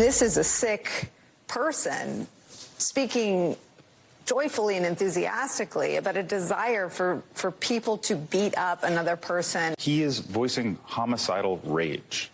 this is a sick person speaking joyfully and enthusiastically about a desire for people to beat up another person. He is voicing homicidal rage.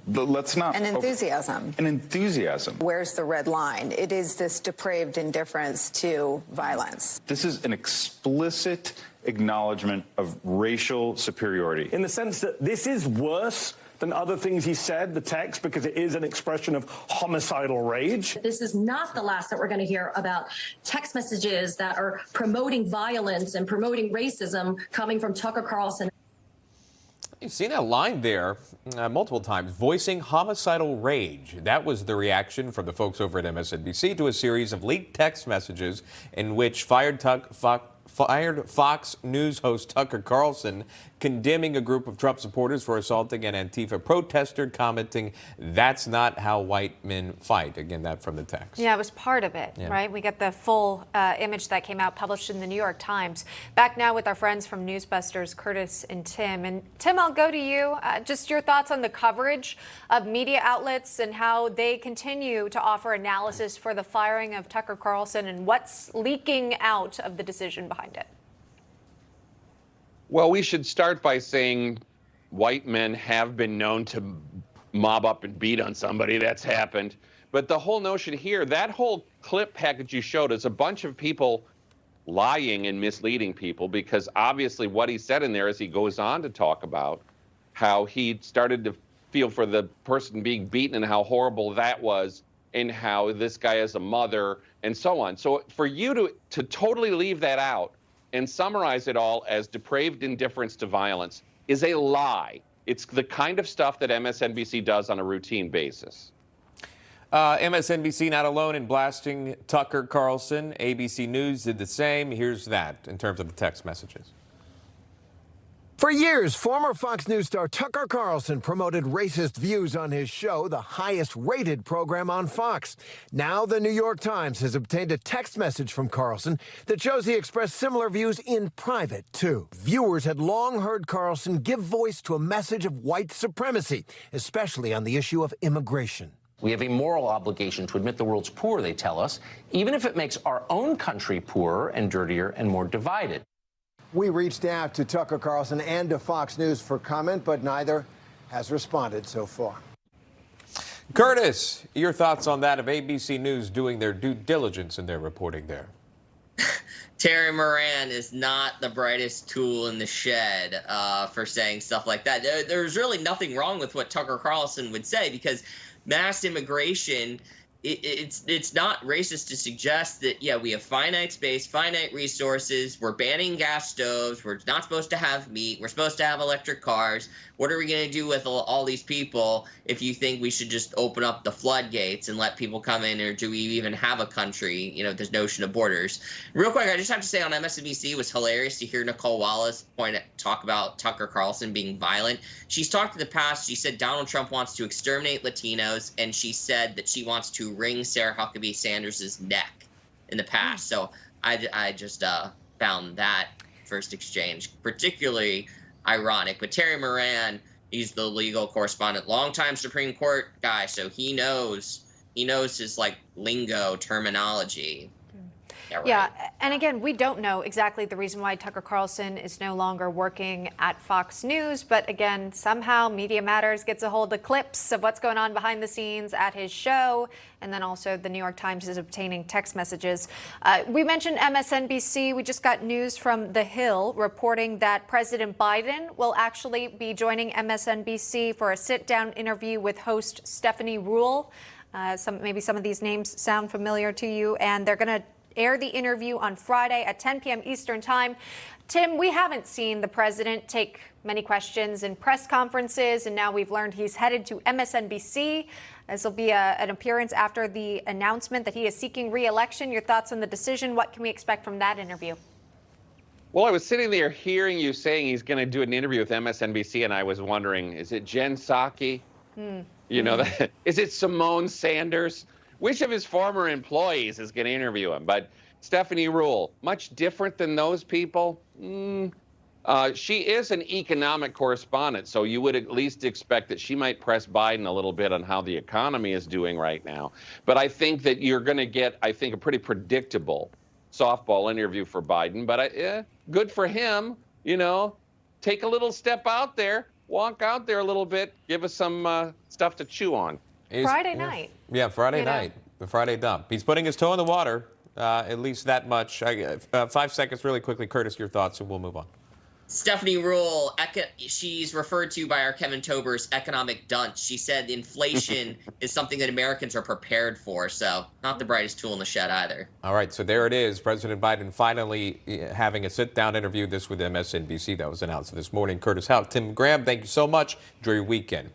Let's not... An enthusiasm. An enthusiasm. Where's the red line? It is this depraved indifference to violence. This is an explicit acknowledgement of racial superiority. In the sense that this is worse than other things he said, the text, because it is an expression of homicidal rage. This is not the last that we're going to hear about text messages that are promoting violence and promoting racism coming from Tucker Carlson. You've seen that line there multiple times, voicing homicidal rage. That was the reaction from the folks over at MSNBC to a series of leaked text messages in which fired Fox News host Tucker Carlson condemning a group of Trump supporters for assaulting an Antifa protester, commenting, "That's not how white men fight." Again, that from the text. Yeah, it was part of it, right? We get the full image that came out, published in the New York Times. Back now with our friends from Newsbusters, Curtis and Tim. And Tim, I'll go to you. Just your thoughts on the coverage of media outlets and how they continue to offer analysis for the firing of Tucker Carlson and what's leaking out of the decision behind it. Well, we should start by saying white men have been known to mob up and beat on somebody. That's happened. But the whole notion here, that whole clip package you showed is a bunch of people lying and misleading people, because obviously what he said in there is he goes on to talk about how he started to feel for the person being beaten and how horrible that was, and how this guy is a mother and so on. So for you to totally leave that out and summarize it all as depraved indifference to violence is a lie. It's the kind of stuff that MSNBC does on a routine basis. MSNBC not alone in blasting Tucker Carlson. ABC News did the same. Here's that in terms of the text messages. For years, former Fox News star Tucker Carlson promoted racist views on his show, the highest-rated program on Fox. Now, the New York Times has obtained a text message from Carlson that shows he expressed similar views in private, too. Viewers had long heard Carlson give voice to a message of white supremacy, especially on the issue of immigration. We have a moral obligation to admit the world's poor, they tell us, even if it makes our own country poorer and dirtier and more divided. We reached out to Tucker Carlson and to Fox News for comment, but neither has responded so far. Curtis, your thoughts on that of ABC News doing their due diligence in their reporting there? Terry Moran is not the brightest tool in the shed for saying stuff like that. There's really nothing wrong with what Tucker Carlson would say, because mass immigration, it's not racist to suggest that, yeah, we have finite space, finite resources, we're banning gas stoves, we're not supposed to have meat, we're supposed to have electric cars. What are we going to do with all these people if you think we should just open up the floodgates and let people come in, or do we even have a country? You know, this notion of borders. Real quick, I just have to say on MSNBC, it was hilarious to hear Nicole Wallace talk about Tucker Carlson being violent. She's talked in the past, she said Donald Trump wants to exterminate Latinos, and she said that she wants to wring Sarah Huckabee Sanders' neck in the past. So I just found that first exchange particularly ironic. But Terry Moran, he's the legal correspondent, longtime Supreme Court guy, so he knows his like lingo terminology. Yeah, right. Yeah, and again, we don't know exactly the reason why Tucker Carlson is no longer working at Fox News, but again, somehow Media Matters gets a hold of clips of what's going on behind the scenes at his show, and then also the New York Times is obtaining text messages. We mentioned MSNBC. We just got news from The Hill reporting that President Biden will actually be joining MSNBC for a sit-down interview with host Stephanie Ruhle. Maybe some of these names sound familiar to you, and they're going to air the interview on Friday at 10 p.m. Eastern Time. Tim, we haven't seen the president take many questions in press conferences, and now we've learned he's headed to MSNBC. This will be an appearance after the announcement that he is seeking re-election. Your thoughts on the decision? What can we expect from that interview? Well, I was sitting there hearing you saying he's going to do an interview with MSNBC, and I was wondering, is it Jen Psaki? You know, is it Simone Sanders? Which of his former employees is going to interview him? But Stephanie Ruhle, much different than those people? She is an economic correspondent, so you would at least expect that she might press Biden a little bit on how the economy is doing right now. But I think that you're going to get, I think, a pretty predictable softball interview for Biden. But good for him, you know. Take a little step out there, walk out there a little bit, give us some stuff to chew on. Friday night. Yeah, Friday night, the Friday dump. He's putting his toe in the water, at least that much. 5 seconds really quickly. Curtis, your thoughts, and we'll move on. Stephanie Ruhle, she's referred to by our Kevin Tober's economic dunce. She said inflation is something that Americans are prepared for, so not the brightest tool in the shed either. All right, so there it is. President Biden finally having a sit-down interview, this with MSNBC. That was announced this morning. Curtis Houck, Tim Graham, thank you so much. Enjoy your weekend.